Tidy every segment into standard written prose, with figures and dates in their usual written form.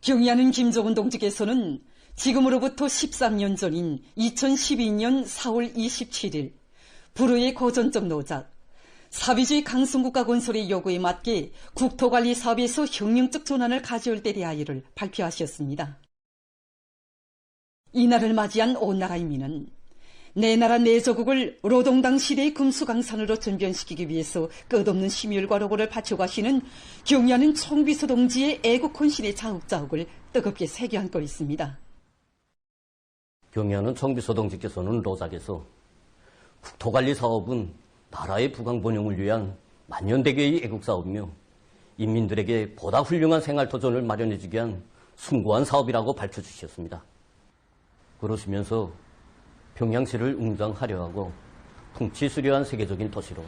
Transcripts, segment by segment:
경의하는 김정은 동지께서는 지금으로부터 13년 전인 2012년 4월 27일 불후의 거전적 노작, 사비주의 강성국가 건설의 요구에 맞게 국토관리 사업에서 혁명적 전환을 가져올 때 대하여를 발표하셨습니다. 이날을 맞이한 온 나라 인민은 내 나라 내 조국을 노동당 시대의 금수강산으로 전변시키기 위해서 끝없는 심혈과 노고를 바쳐가시는 경의하는 총비서 동지의 애국 헌신의 자욱자욱을 뜨겁게 새겨안고 있습니다. 경의하는 총비서 동지께서는 노작에서 국토관리 사업은 나라의 부강번영을 위한 만년대계의 애국사업이며 인민들에게 보다 훌륭한 생활도전을 마련해주기 위한 숭고한 사업이라고 밝혀주셨습니다. 그러시면서 평양시를 웅장하려 하고 풍치수려한 세계적인 도시로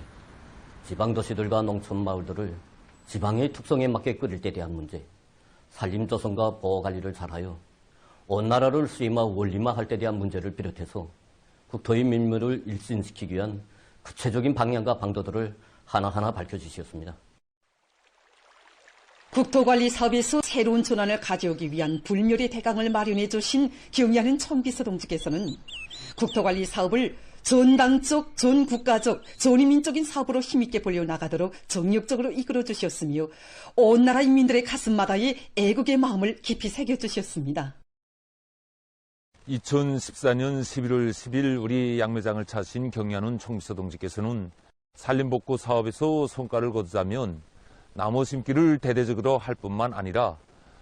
지방도시들과 농촌마을들을 지방의 특성에 맞게 꾸릴 때 대한 문제, 산림조성과 보호관리를 잘하여 온 나라를 수임화 원림화할 때 대한 문제를 비롯해서 국토의 민물을 일신시키기 위한 구체적인 방향과 방도들을 하나하나 밝혀주셨습니다. 국토관리 사업에서 새로운 전환을 가져오기 위한 불멸의 대강을 마련해 주신 경의하는 총비서 동지께서는 국토관리 사업을 전당적, 전국가적, 전인민적인 사업으로 힘있게 벌려나가도록 정력적으로 이끌어 주셨으며 온 나라 인민들의 가슴마다의 애국의 마음을 깊이 새겨주셨습니다. 2014년 11월 10일 우리 양매장을 차신 경의하는 총비서 동지께서는 산림복구 사업에서 성과를 거두자면 나무 심기를 대대적으로 할 뿐만 아니라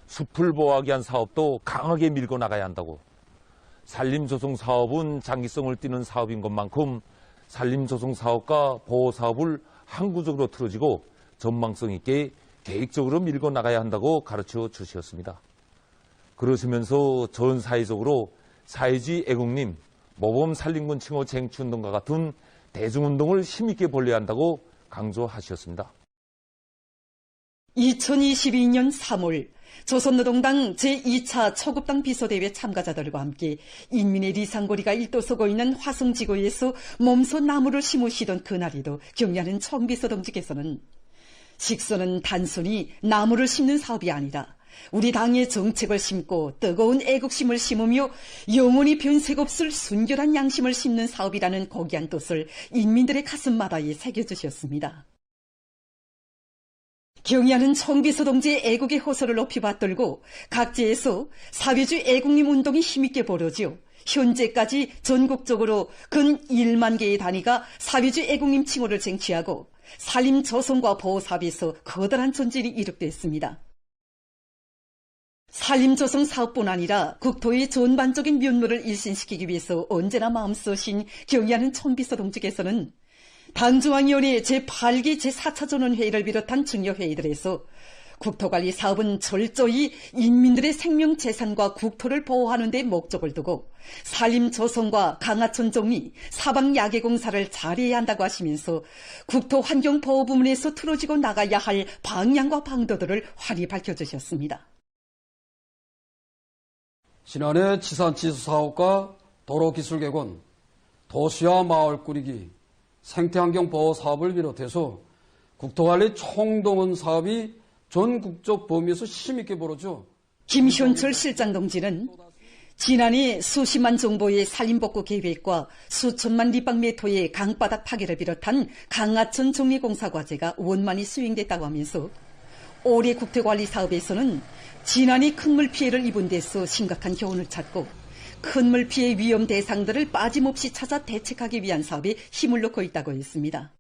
숲을 보호하기 위한 사업도 강하게 밀고 나가야 한다고, 산림조성 사업은 장기성을 띠는 사업인 것만큼 산림조성 사업과 보호 사업을 항구적으로 틀어지고 전망성 있게 계획적으로 밀고 나가야 한다고 가르쳐 주셨습니다. 그러시면서 전 사회적으로 사회주의 애국님, 모범 산림군 칭호 쟁취운동과 같은 대중운동을 힘있게 벌려야 한다고 강조하셨습니다. 2022년 3월 조선노동당 제2차 초급당 비서대회 참가자들과 함께 인민의 리상고리가 일도서고 있는 화성지구에서 몸소 나무를 심으시던 그날에도 경의하는 총비서 동지께서는 식소는 단순히 나무를 심는 사업이 아니라 우리 당의 정책을 심고 뜨거운 애국심을 심으며 영원히 변색 없을 순결한 양심을 심는 사업이라는 고귀한 뜻을 인민들의 가슴마다에 새겨주셨습니다. 경의하는 총비서 동지의 애국의 호소를 높이 받들고 각지에서 사회주의 애국림 운동이 힘있게 벌어져 현재까지 전국적으로 근 1만 개의 단위가 사회주의 애국림 칭호를 쟁취하고 산림 조성과 보호 사업에서 커다란 전진이 이룩됐습니다. 산림조성 사업뿐 아니라 국토의 전반적인 면모를 일신시키기 위해서 언제나 마음쓰신 경의하는 총비서 동지께서는 당중앙위원회 제8기 제4차 전원회의를 비롯한 중요 회의들에서 국토관리 사업은 철저히 인민들의 생명재산과 국토를 보호하는 데 목적을 두고 산림조성과 강하천 정리, 사방야계공사를 잘해야 한다고 하시면서 국토환경보호 부문에서 틀어지고 나가야 할 방향과 방도들을 환히 밝혀주셨습니다. 지난해 지산치수 사업과 도로기술개건, 도시와 마을 꾸리기, 생태환경 보호 사업을 비롯해서 국토관리 총동원 사업이 전국적 범위에서 힘있게 벌어져 김현철 실장 동지는 지난해 수십만 정보의 산림복구 계획과 수천만立方미터의 강바닥 파괴를 비롯한 강하천 정리공사 과제가 원만히 수행됐다고 하면서 올해 국토관리 사업에서는 지난해 큰 물 피해를 입은 데서 심각한 교훈을 찾고 큰 물 피해 위험 대상들을 빠짐없이 찾아 대책하기 위한 사업에 힘을 놓고 있다고 했습니다.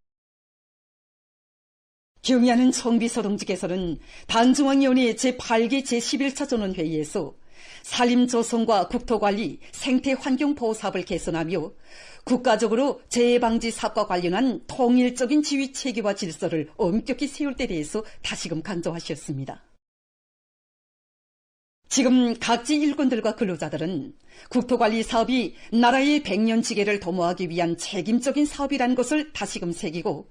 경의하는 총비서 동지께서는 당중앙위원회 제8기 제11차 전원회의에서 산림조성과 국토관리, 생태환경보호 사업을 개선하며 국가적으로 재해방지 사업과 관련한 통일적인 지휘체계와 질서를 엄격히 세울 때 대해서 다시금 강조하셨습니다. 지금 각지 일꾼들과 근로자들은 국토관리 사업이 나라의 백년지계를 도모하기 위한 책임적인 사업이라는 것을 다시금 새기고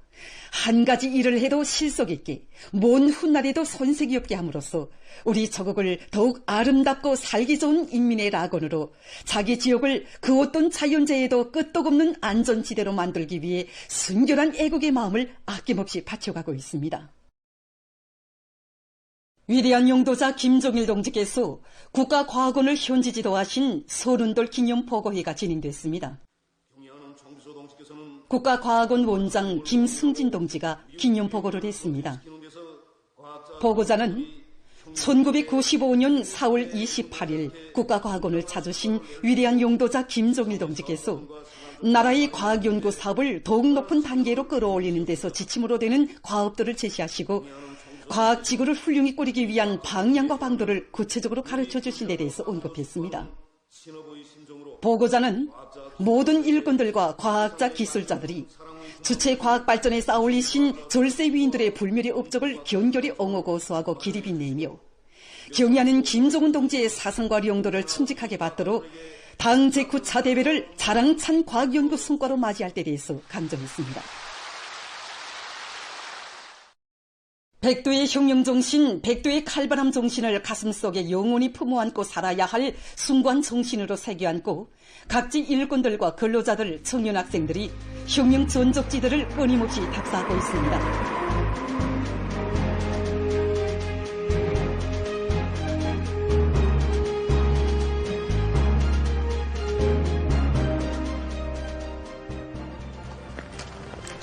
한 가지 일을 해도 실속 있게, 먼 훗날에도 손색이 없게 함으로써 우리 조국을 더욱 아름답고 살기 좋은 인민의 낙원으로 자기 지역을 그 어떤 자연재해에도 끄떡없는 안전지대로 만들기 위해 순결한 애국의 마음을 아낌없이 바쳐가고 있습니다. 위대한 용도자 김종일 동지께서 국가과학원을 현지 지도하신 서른돌 기념보고회가 진행됐습니다. 국가과학원 원장 김승진 동지가 기념보고를 했습니다. 보고자는 1995년 4월 28일 국가과학원을 찾으신 위대한 용도자 김종일 동지께서 나라의 과학연구 사업을 더욱 높은 단계로 끌어올리는 데서 지침으로 되는 과업들을 제시하시고 과학지구를 훌륭히 꾸리기 위한 방향과 방도를 구체적으로 가르쳐 주신 데 대해서 언급했습니다. 보고자는 모든 일꾼들과 과학자 기술자들이 주체 과학 발전에 쌓아올리신 절세 위인들의 불멸의 업적을 견결히 옹호고소하고 기립인내며 경의하는 김종훈 동지의 사상과 용도를 충직하게 받도록 당 제9차 대회를 자랑찬 과학연구 성과로 맞이할 때 대해서 강조했습니다. 백두의 혁명정신, 백두의 칼바람 정신을 가슴속에 영원히 품어안고 살아야 할 숭고한 정신으로 새겨안고 각지 일꾼들과 근로자들, 청년 학생들이 혁명 전적지들을 끊임없이 답사하고 있습니다.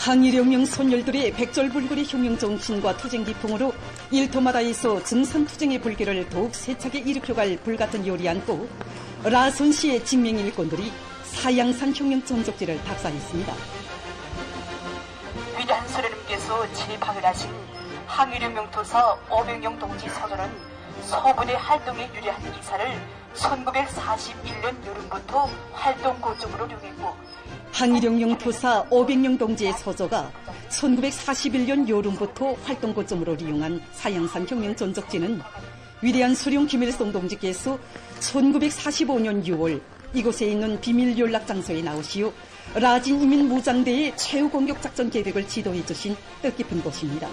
항일혁명 선열들의 백절불굴의 혁명정신과 투쟁기풍으로 일토마다에서 증산투쟁의 불길을 더욱 세차게 일으켜갈 불같은 요리 안고 라선시의 직맹일꾼들이 사양산 혁명전적지를 답사했습니다. 위대한 수련님께서 집합을 하신 항일혁명 도사 오병영 동지 서전은 서부대 활동에 유리한 이사를 1941년 여름부터 활동 고점으로 룡했고 항일혁명 도사 오병영 동지의 서조가 1941년 여름부터 활동 고점으로 이용한 사양산 혁명 전적지는 위대한 수령 김일성 동지께서 1945년 6월 이곳에 있는 비밀 연락 장소에 나오시어 라진 이민 무장대의 최후 공격 작전 계획을 지도해 주신 뜻깊은 곳입니다.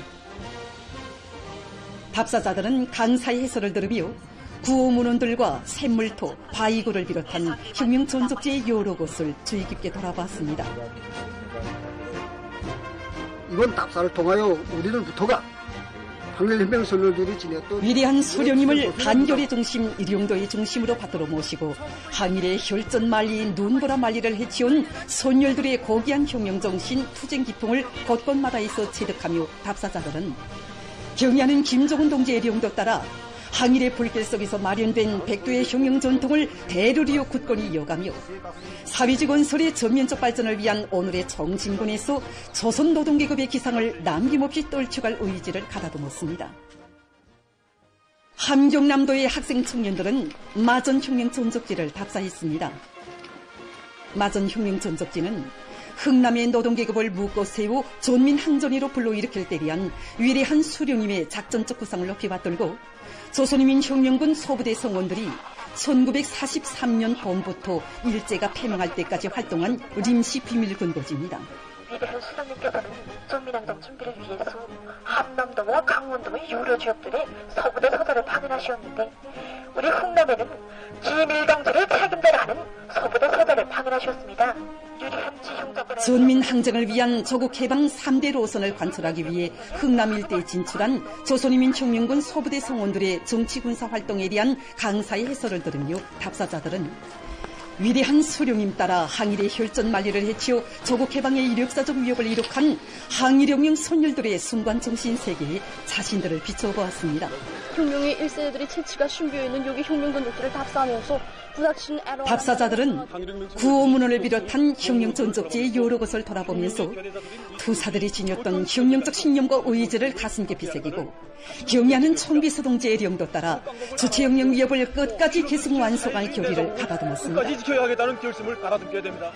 답사자들은 강사의 해설을 들으며 구호문헌들과 샘물토, 바위굴을 비롯한 혁명 전적지의 여러 곳을 주의 깊게 돌아봤습니다. 이번 답사를 통하여 우리들부터가 항일혁명 선열들이 지녔던 위대한 수령님을 단결의 중심, 일용도의 중심으로 받들어 모시고 항일의 혈전 만리인 눈보라 만리를 해치운 선열들의 고귀한 혁명정신, 투쟁기풍을 곳곳마다에서 체득하며 답사자들은 경의하는 김종훈 동지의 령도 따라 항일의 불길 속에서 마련된 백두의 혁명 전통을 대르리어 굳건히 이어가며 사회주의 건설의 전면적 발전을 위한 오늘의 정진군에서 조선 노동계급의 기상을 남김없이 떨쳐갈 의지를 가다듬었습니다. 함경남도의 학생 청년들은 마전혁명 전적지를 답사했습니다. 마전혁명 전적지는 흥남의 노동계급을 묶어 세우 존민항전이로 불러일으킬 때 위한 위대한 수령님의 작전적 구상을 높이 받들고 조선인민 혁명군 소부대 성원들이 1943년 봄부터 일제가 패망할 때까지 활동한 림시 비밀군고지입니다. 위대한 수령님께서는 존민항전 준비를 위해서 함남도와 강원도의 여러 지역들의 서부대 서도를 방문하셨는데 우리 흥남에는 기밀강제를 책임져야 하는 서부대 서도를 방문하셨습니다. 전민항쟁을 위한 조국 해방 3대 로선을 관철하기 위해 흥남 일대에 진출한 조선인민혁명군 소부대 성원들의 정치군사 활동에 대한 강사의 해설을 들으며 답사자들은 위대한 수령님 따라 항일의 혈전 만리를 해치어 조국 해방의 이력사적 위협을 이룩한 항일혁명 선열들의 순간 정신 세계에 자신들을 비춰보았습니다. 혁명의 1세대들의 채취가 숨겨 있는 여기 혁명 전적지를 답사하면서 부닥친 답사자들은 구호문헌을 비롯한 혁명 전적지의 여러 곳을 돌아보면서 투사들이 지녔던 혁명적 신념과 의지를 가슴 깊이 새기고 경의하는 총비서 동지의 령도 따라 주체혁명 위협을 끝까지 계승 완성할 결의를 가다듬었습니다. 끝까지 지켜야 하겠다는 결심을 가다듬게 됩니다.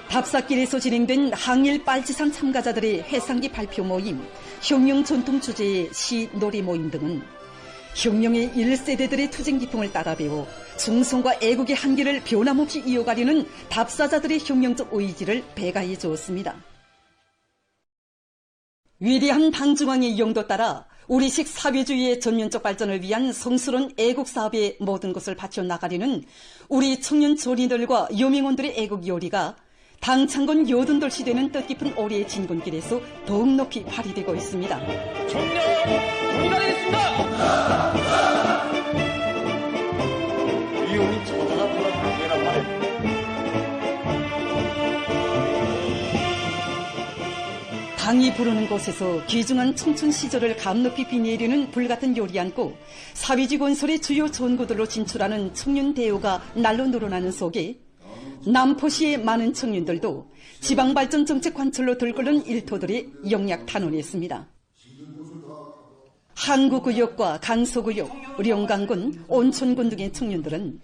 답사길에서 진행된 항일 빨치산 참가자들의 해상기 발표 모임, 혁명 전통 주제의 시, 노래 모임 등은 혁명의 1세대들의 투쟁기풍을 따라 배워 충성과 애국의 한계를 변함없이 이어가려는 답사자들의 혁명적 의지를 배가해 주었습니다. 위대한 당중앙의 용도 따라 우리식 사회주의의 전면적 발전을 위한 성스러운 애국사업에 모든 것을 바쳐 나가려는 우리 청년 조리들과 여명원들의 애국 요리가 당창군 요든돌 시대는 뜻깊은 올해의 진군길에서 더욱 높이 발휘되고 있습니다. 총력 공단하겠습니다. 이용이 저자가 불안하게나 말해. 당이 부르는 곳에서 귀중한 청춘 시절을 감높이 빛내리는 불같은 요리 안고 사회주의 건설의 주요 전구들로 진출하는 청년 대우가 날로 늘어나는 속에 남포시의 많은 청년들도 지방발전 정책 관철로 들끓는 일터들이 영약 탄원했습니다. 항구구역과 강서구역, 령강군, 온천군 등의 청년들은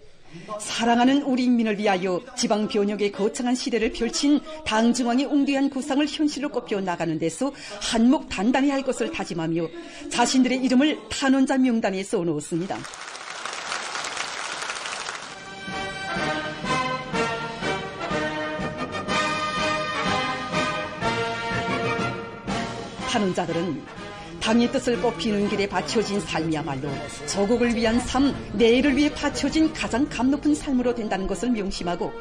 사랑하는 우리 인민을 위하여 지방 변혁의 거창한 시대를 펼친 당중앙의 웅대한 구상을 현실로 꼽혀 나가는 데서 한몫 단단히 할 것을 다짐하며 자신들의 이름을 탄원자 명단에 써놓았습니다. 탄원자들은 당의 뜻을 꼽히는 길에 바쳐진 삶이야말로 조국을 위한 삶, 내일을 위해 바쳐진 가장 값높은 삶으로 된다는 것을 명심하고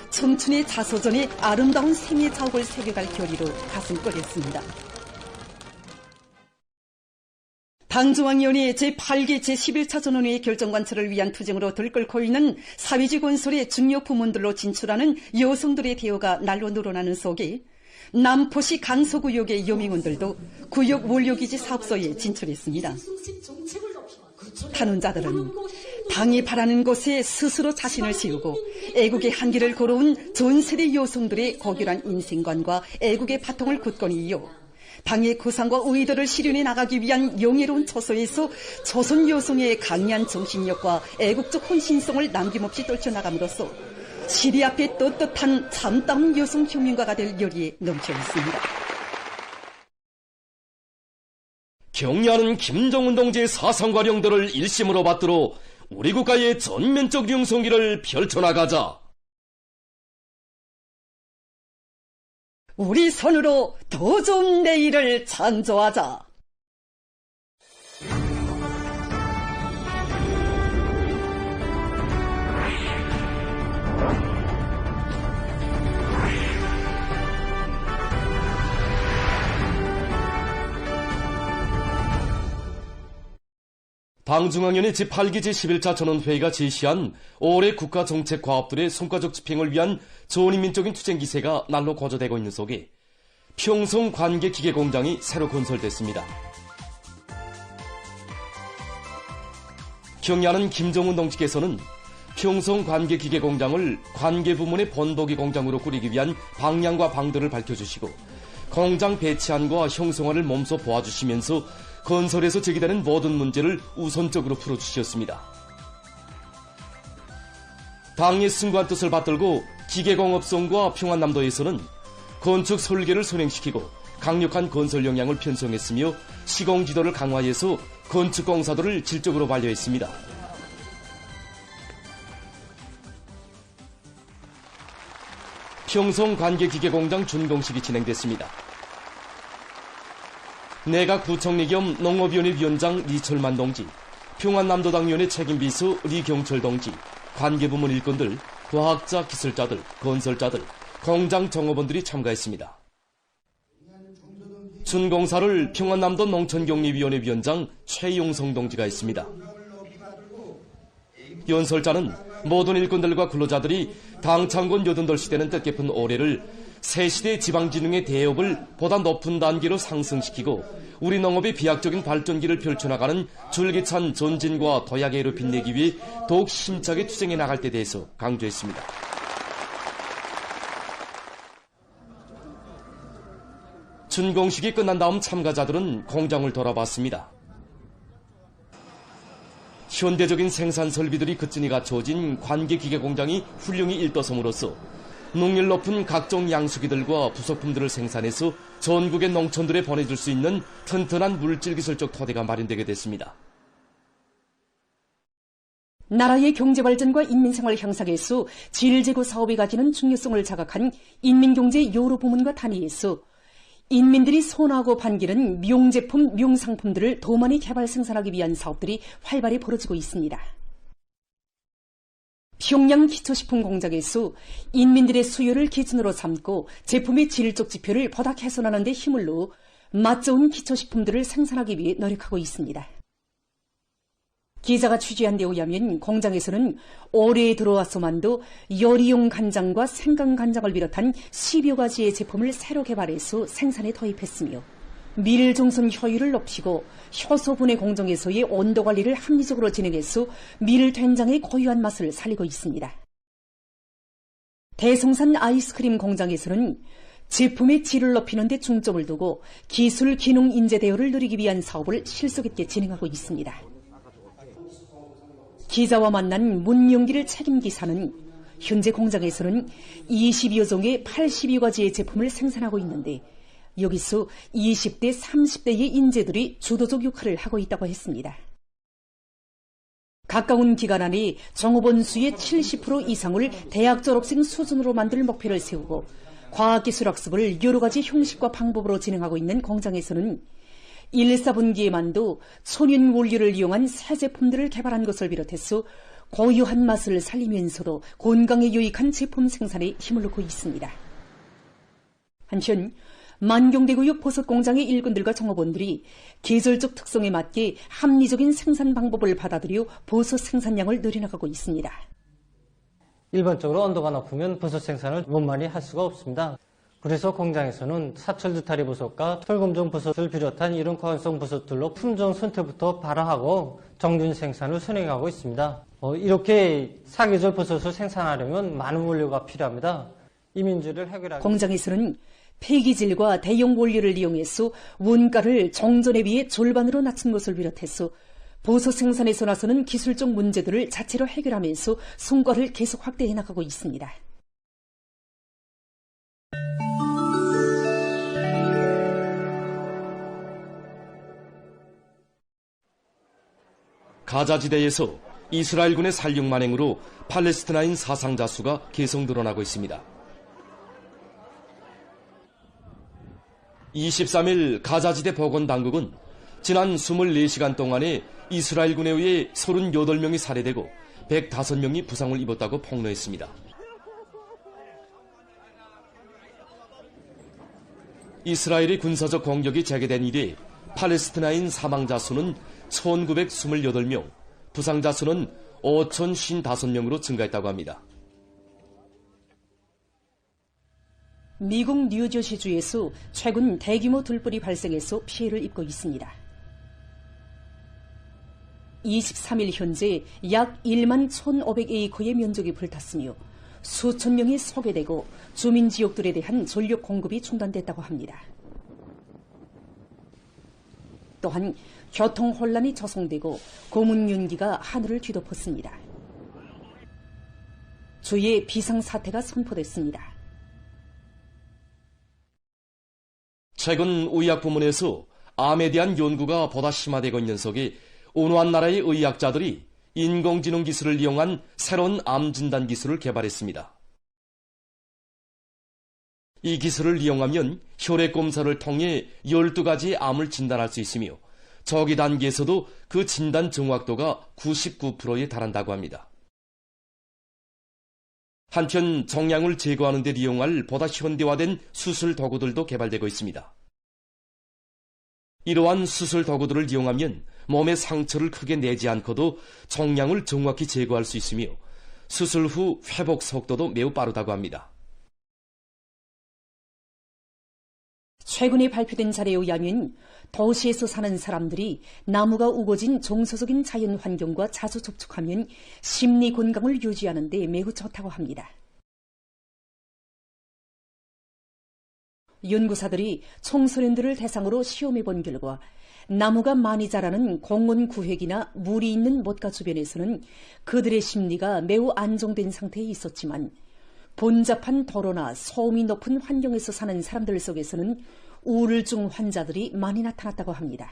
청춘의 자서전에 아름다운 생의 자욱을 새겨갈 결의로 가슴 끓였습니다. 당중앙위원회 제8기 제11차 전원회의 결정관철을 위한 투쟁으로 들끓고 있는 사회주의 건설의 중요 부문들로 진출하는 여성들의 대우가 날로 늘어나는 속에 남포시 강서구역의 여민원들도 구역 원료기지 사업소에 진출했습니다. 탄원자들은 당이 바라는 곳에 스스로 자신을 세우고 애국의 한길을 걸어온 전 세대 여성들의 고결한 인생관과 애국의 바통을 굳건히 이어 당의 구상과 의도를 실현해 나가기 위한 영예로운 처소에서 조선 여성의 강렬한 정신력과 애국적 헌신성을 남김없이 떨쳐나감으로써 시대 앞에 떳떳한 참다운 여성 혁명가가 될 열의에 넘쳐 있습니다. 경야는 김정은 동지의 사상과 령들을 일심으로 받들어 우리 국가의 전면적 융성기를 펼쳐나가자. 우리 손으로 더 좋은 내일을 창조하자. 당중앙위원회 제8기 제11차 전원회의가 제시한 올해 국가정책 과업들의 성과적 집행을 위한 전인민적인 투쟁 기세가 날로 고조되고 있는 속에 평성 관계기계공장이 새로 건설됐습니다. 경야는 김정은 동지께서는 평성 관계기계공장을 관계부문의 본보기 공장으로 꾸리기 위한 방향과 방도를 밝혀주시고 공장 배치안과 형성화를 몸소 도와주시면서 건설에서 제기되는 모든 문제를 우선적으로 풀어주셨습니다. 당의 승관 뜻을 받들고 기계공업성과 평안남도에서는 건축 설계를 선행시키고 강력한 건설 역량을 편성했으며 시공지도를 강화해서 건축공사도를 질적으로 반려했습니다. 평성 관계기계공장 준공식이 진행됐습니다. 내각 부총리 겸 농업위원회 위원장 리철만 동지, 평안남도당위원회 책임비서 리경철 동지, 관계부문 일꾼들, 과학자, 기술자들, 건설자들, 공장 정업원들이 참가했습니다. 준공사를 평안남도 농촌격리위원회 위원장 최용성 동지가 했습니다. 연설자는 모든 일꾼들과 근로자들이 당창군 요든돌 시대는 뜻깊은 올해를 새시대 지방진흥의 대업을 보다 높은 단계로 상승시키고 우리 농업의 비약적인 발전기를 펼쳐나가는 줄기찬 전진과 도약의 해로 빛내기 위해 더욱 힘차게 투쟁해 나갈 때 대해서 강조했습니다. 준공식이 끝난 다음 참가자들은 공장을 돌아봤습니다. 현대적인 생산 설비들이 그진히 갖춰진 관계기계공장이 훌륭히 일떠섬으로써 능률 높은 각종 양수기들과 부속품들을 생산해서 전국의 농촌들에 보내줄 수 있는 튼튼한 물질기술적 토대가 마련되게 됐습니다. 나라의 경제발전과 인민생활 향상에서 질제고 사업이 가지는 중요성을 자각한 인민경제 여러 부문과 단위에서 인민들이 선호하고 반기는 명제품, 명상품들을 더 많이 개발 생산하기 위한 사업들이 활발히 벌어지고 있습니다. 평양 기초식품 공장에서 인민들의 수요를 기준으로 삼고 제품의 질적 지표를 보다 개선하는 데 힘을 넣어 맛 좋은 기초식품들을 생산하기 위해 노력하고 있습니다. 기자가 취재한 데 의하면 공장에서는 올해에 들어와서만도 요리용 간장과 생강 간장을 비롯한 10여 가지의 제품을 새로 개발해서 생산에 도입했으며 밀종선 효율을 높이고 효소 분해 공정에서의 온도 관리를 합리적으로 진행해서 밀된장의 고유한 맛을 살리고 있습니다. 대성산 아이스크림 공장에서는 제품의 질을 높이는 데 중점을 두고 기술 기능 인재 대우를 누리기 위한 사업을 실속 있게 진행하고 있습니다. 기자와 만난 문용기를 책임기사는 현재 공장에서는 20여 종의 80여 가지의 제품을 생산하고 있는데 여기서 20대, 30대의 인재들이 주도적 역할을 하고 있다고 했습니다. 가까운 기간 안에 종업원 수의 70% 이상을 대학 졸업생 수준으로 만들 목표를 세우고 과학기술 학습을 여러 가지 형식과 방법으로 진행하고 있는 공장에서는 1, 4분기에만도 천연 원료를 이용한 새 제품들을 개발한 것을 비롯해서 고유한 맛을 살리면서도 건강에 유익한 제품 생산에 힘을 넣고 있습니다. 한편 만경대구역 버섯공장의 일꾼들과 종업원들이 계절적 특성에 맞게 합리적인 생산 방법을 받아들여 버섯 생산량을 늘려나가고 있습니다. 일반적으로 온도가 높으면 버섯 생산을 원만히 할 수가 없습니다. 그래서 공장에서는 사철 느타리 버섯과 철검종 버섯을 비롯한 이런 고환성 버섯들로 품종 선택부터 발화하고 정균 생산을 선행하고 있습니다. 이렇게 사계절 버섯을 생산하려면 많은 원료가 필요합니다. 이 문제를 해결하기 공장에서는 폐기질과 대형 원료를 이용해서 원가를 정전에 비해 절반으로 낮춘 것을 비롯해서 버섯 생산에서 나서는 기술적 문제들을 자체로 해결하면서 성과를 계속 확대해 나가고 있습니다. 가자지대에서 이스라엘군의 살육 만행으로 팔레스티나인 사상자 수가 계속 늘어나고 있습니다. 23일 가자지대 보건당국은 지난 24시간 동안에 이스라엘군에 의해 38명이 살해되고 105명이 부상을 입었다고 폭로했습니다. 이스라엘의 군사적 공격이 재개된 이래 팔레스티나인 사망자 수는 1928명, 부상자 수는 5055명으로 증가했다고 합니다. 미국 뉴저시주에서 최근 대규모 들불이 발생해서 피해를 입고 있습니다. 23일 현재 약 1만 1,500에이커의 면적이 불탔으며 수천 명이 소외되고 주민 지역들에 대한 전력 공급이 중단됐다고 합니다. 또한 교통 혼란이 조성되고 고문 윤기가 하늘을 뒤덮었습니다. 주의 비상사태가 선포됐습니다. 최근 의학 부문에서 암에 대한 연구가 보다 심화되고 있는 속에 어느 한 나라의 의학자들이 인공지능 기술을 이용한 새로운 암 진단 기술을 개발했습니다. 이 기술을 이용하면 혈액 검사를 통해 12가지의 암을 진단할 수 있으며 초기 단계에서도 그 진단 정확도가 99%에 달한다고 합니다. 한편 종양을 제거하는 데 이용할 보다 현대화된 수술 도구들도 개발되고 있습니다. 이러한 수술 도구들을 이용하면 몸에 상처를 크게 내지 않고도 종양을 정확히 제거할 수 있으며 수술 후 회복 속도도 매우 빠르다고 합니다. 최근에 발표된 자료에 의하면 도시에서 사는 사람들이 나무가 우거진 정서적인 자연 환경과 자주 접촉하면 심리 건강을 유지하는 데 매우 좋다고 합니다. 연구사들이 청소년들을 대상으로 시험해 본 결과 나무가 많이 자라는 공원 구획이나 물이 있는 못가 주변에서는 그들의 심리가 매우 안정된 상태에 있었지만 번잡한 도로나 소음이 높은 환경에서 사는 사람들 속에서는 우울증 환자들이 많이 나타났다고 합니다.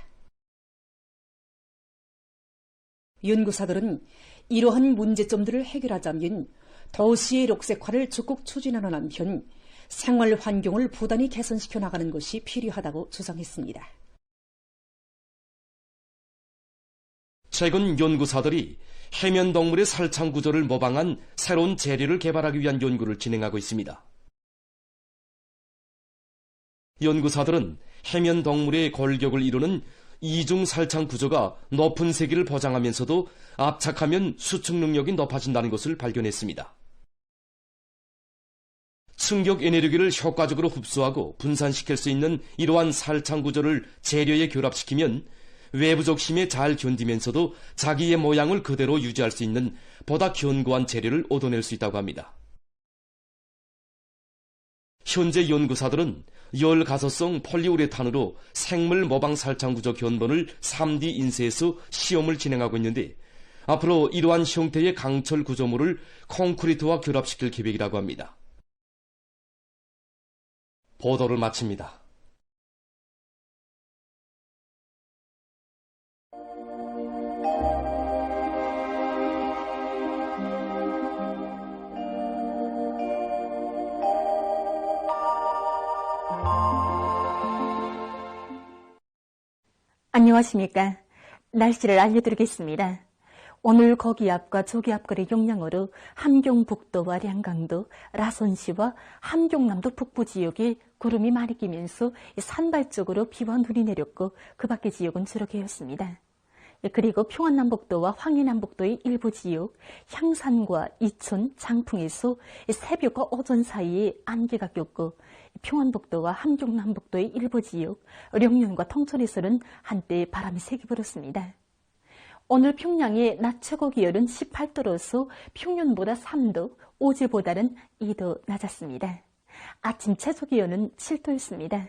연구사들은 이러한 문제점들을 해결하자면 도시의 녹색화를 적극 추진하는 한편 생활 환경을 부단히 개선시켜 나가는 것이 필요하다고 주장했습니다. 최근 연구사들이 해면 동물의 살창 구조를 모방한 새로운 재료를 개발하기 위한 연구를 진행하고 있습니다. 연구사들은 해면 동물의 골격을 이루는 이중 살창 구조가 높은 세기를 보장하면서도 압착하면 수축 능력이 높아진다는 것을 발견했습니다. 충격 에너지를 효과적으로 흡수하고 분산시킬 수 있는 이러한 살창 구조를 재료에 결합시키면 외부적 힘에 잘 견디면서도 자기의 모양을 그대로 유지할 수 있는 보다 견고한 재료를 얻어낼 수 있다고 합니다. 현재 연구사들은 열가소성 폴리우레탄으로 생물 모방 살창 구조 견본을 3D 인쇄해서 시험을 진행하고 있는데 앞으로 이러한 형태의 강철 구조물을 콘크리트와 결합시킬 계획이라고 합니다. 보도를 마칩니다. 안녕하십니까. 날씨를 알려드리겠습니다. 오늘 거기압과 저기압거리 영향으로 함경북도와 량강도, 라선시와 함경남도 북부 지역에 구름이 많이 끼면서 산발적으로 비와 눈이 내렸고 그 밖의 지역은 주로 개었습니다. 그리고 평안남북도와 황해남북도의 일부 지역, 향산과 이촌, 장풍에서 새벽과 오전 사이에 안개가 꼈고 평안북도와 함경남북도의 일부 지역, 령년과 통천에서는 한때 바람이 세게 불었습니다. 오늘 평양의 낮 최고 기온은 18도로서 평년보다 3도, 어제보다는 2도 낮았습니다. 아침 최저 기온은 7도였습니다.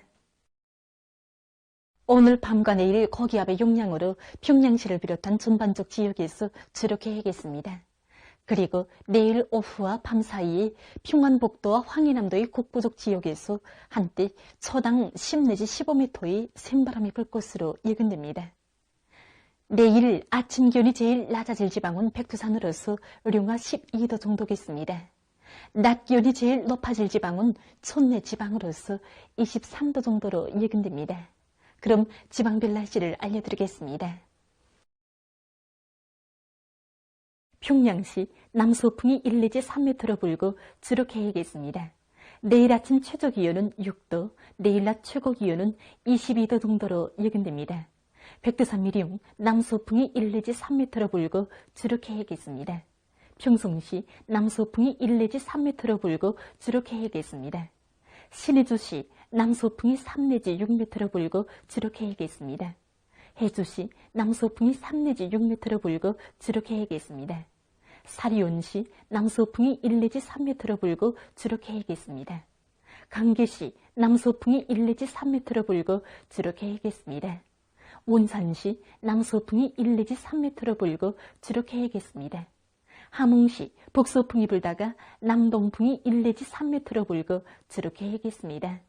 오늘 밤과 내일 거기압의 영향으로 평양시를 비롯한 전반적 지역에서 주로 개겠습니다. 그리고 내일 오후와 밤 사이에 평안북도와 황해남도의 북부적 지역에서 한때 초당 10 내지 15m의 샘바람이 불 것으로 예견됩니다. 내일 아침 기온이 제일 낮아질 지방은 백두산으로서 령화 12도 정도겠습니다. 낮 기온이 제일 높아질 지방은 촌내 지방으로서 23도 정도로 예견됩니다. 그럼 지방별 날씨를 알려드리겠습니다. 평양시 남서풍이 1 내지 3m로 불고 주로 개겠습니다. 내일 아침 최저 기온은 6도, 내일 낮 최고 기온은 22도 정도로 예견됩니다. 백두산 미령 남서풍이 1 내지 3m로 불고 주로 개겠습니다. 평송시 남서풍이 1 내지 3m로 불고 주로 개겠습니다. 신의주시 남서풍이 3 내지 6m로 불고 주로 개겠습니다. 해주시 남서풍이 3 내지 6m로 불고 주로 개겠습니다. 사리온시 남서풍이 1 내지 3m로 불고 주로 개겠습니다. 강계시 남서풍이 1 내지 3m로 불고 주로 개겠습니다. 원산시 남서풍이 1 내지 3m로 불고 주로 개겠습니다. 함흥시 북서풍이 불다가 남동풍이 1 내지 3m로 불고 주로 개겠습니다.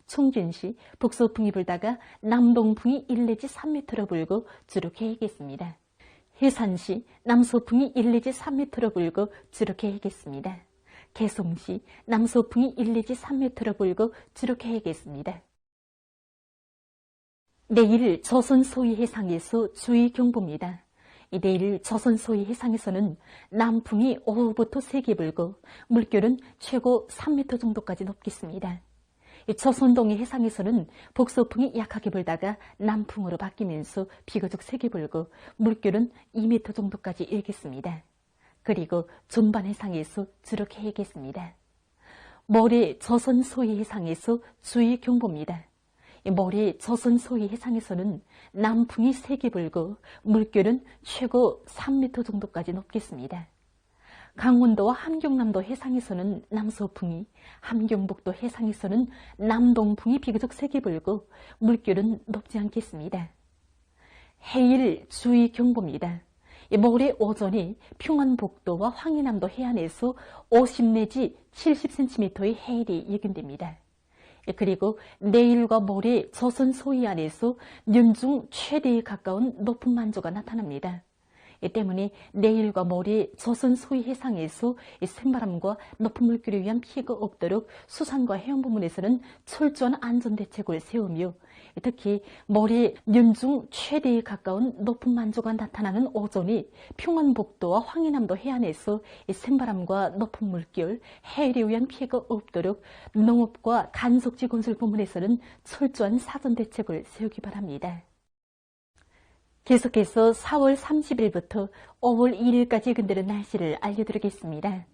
총진시 북서풍이 불다가 남동풍이 1 내지 3m로 불고 주로 개겠습니다. 해산시 남서풍이 1 내지 3m로 불고 주로 개겠습니다. 개송시 남서풍이 1 내지 3m로 불고 주로 개겠습니다. 내일 조선 소위 해상에서 주의 경보입니다. 내일 조선 소위 해상에서는 남풍이 오후부터 세게 불고 물결은 최고 3m 정도까지 높겠습니다. 조선동해 해상에서는 북서풍이 약하게 불다가 남풍으로 바뀌면서 비교적 세게 불고 물결은 2m 정도까지 일겠습니다. 그리고 전반 해상에서 주로 개겠습니다. 모레 조선 소위 해상에서 주의 경보입니다. 모레 조선 소위 해상에서는 남풍이 세게 불고 물결은 최고 3m 정도까지 높겠습니다. 강원도와 함경남도 해상에서는 남서풍이, 함경북도 해상에서는 남동풍이 비교적 세게 불고 물결은 높지 않겠습니다. 해일 주의 경보입니다. 모레 오전에 평안북도와 황해남도 해안에서 50 내지 70cm의 해일이 예견됩니다. 그리고 내일과 모레 조선 소해안에서 연중 최대에 가까운 높은 만조가 나타납니다. 이 때문에 내일과 모레 조선 소위 해상에서 센바람과 높은 물결에 의한 피해가 없도록 수산과 해양 부문에서는 철저한 안전대책을 세우며 특히 모레 연중 최대에 가까운 높은 만조가 나타나는 오전이 평안북도와 황해남도 해안에서 센바람과 높은 물결, 해일에 의한 피해가 없도록 농업과 간속지 건설 부문에서는 철저한 사전대책을 세우기 바랍니다. 계속해서 4월 30일부터 5월 1일까지 근대의 날씨를 알려드리겠습니다.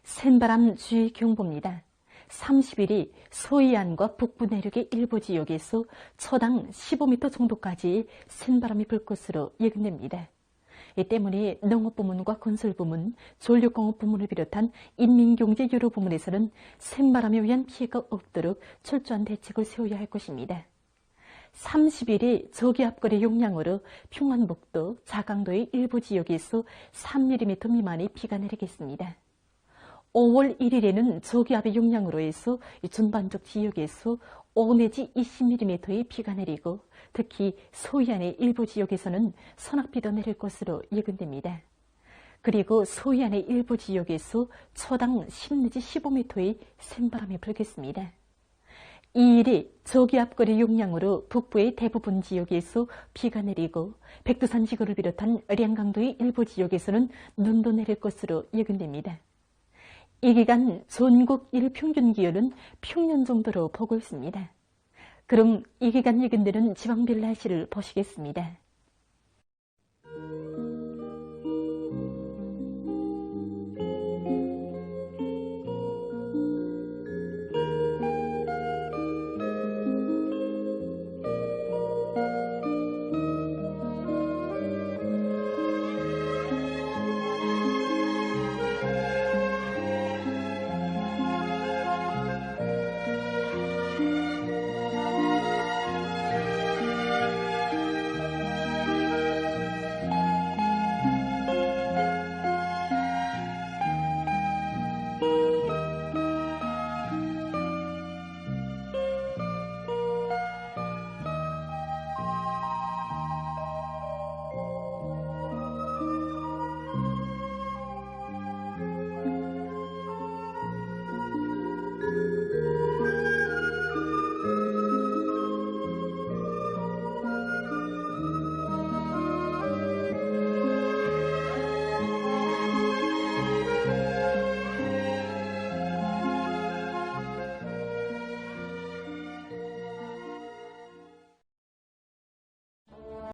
센바람 주의 경보입니다. 30일이 서해안과 북부 내륙의 일부 지역에서 초당 15m 정도까지 센바람이 불 것으로 예견됩니다. 이 때문에 농업부문과 건설부문, 전력공업부문을 비롯한 인민경제 여러 부문에서는 센바람에 의한 피해가 없도록 철저한 대책을 세워야 할 것입니다. 30일이 저기압거리 용량으로 평안북도, 자강도의 일부 지역에서 3mm 미만의 비가 내리겠습니다. 5월 1일에는 저기압의 용량으로 해서 전반적 지역에서 5 내지 20mm의 비가 내리고 특히 서해안의 일부 지역에서는 소낙비도 내릴 것으로 예견됩니다. 그리고 서해안의 일부 지역에서 초당 10 내지 15m의 센바람이 불겠습니다. 2일이 저기압거리 용량으로 북부의 대부분 지역에서 비가 내리고 백두산 지구를 비롯한 량강도의 일부 지역에서는 눈도 내릴 것으로 예견됩니다. 이 기간 전국 일평균 기온은 평년 정도로 보고 있습니다. 그럼 이 기간 예견되는 지방별 날씨를 보시겠습니다.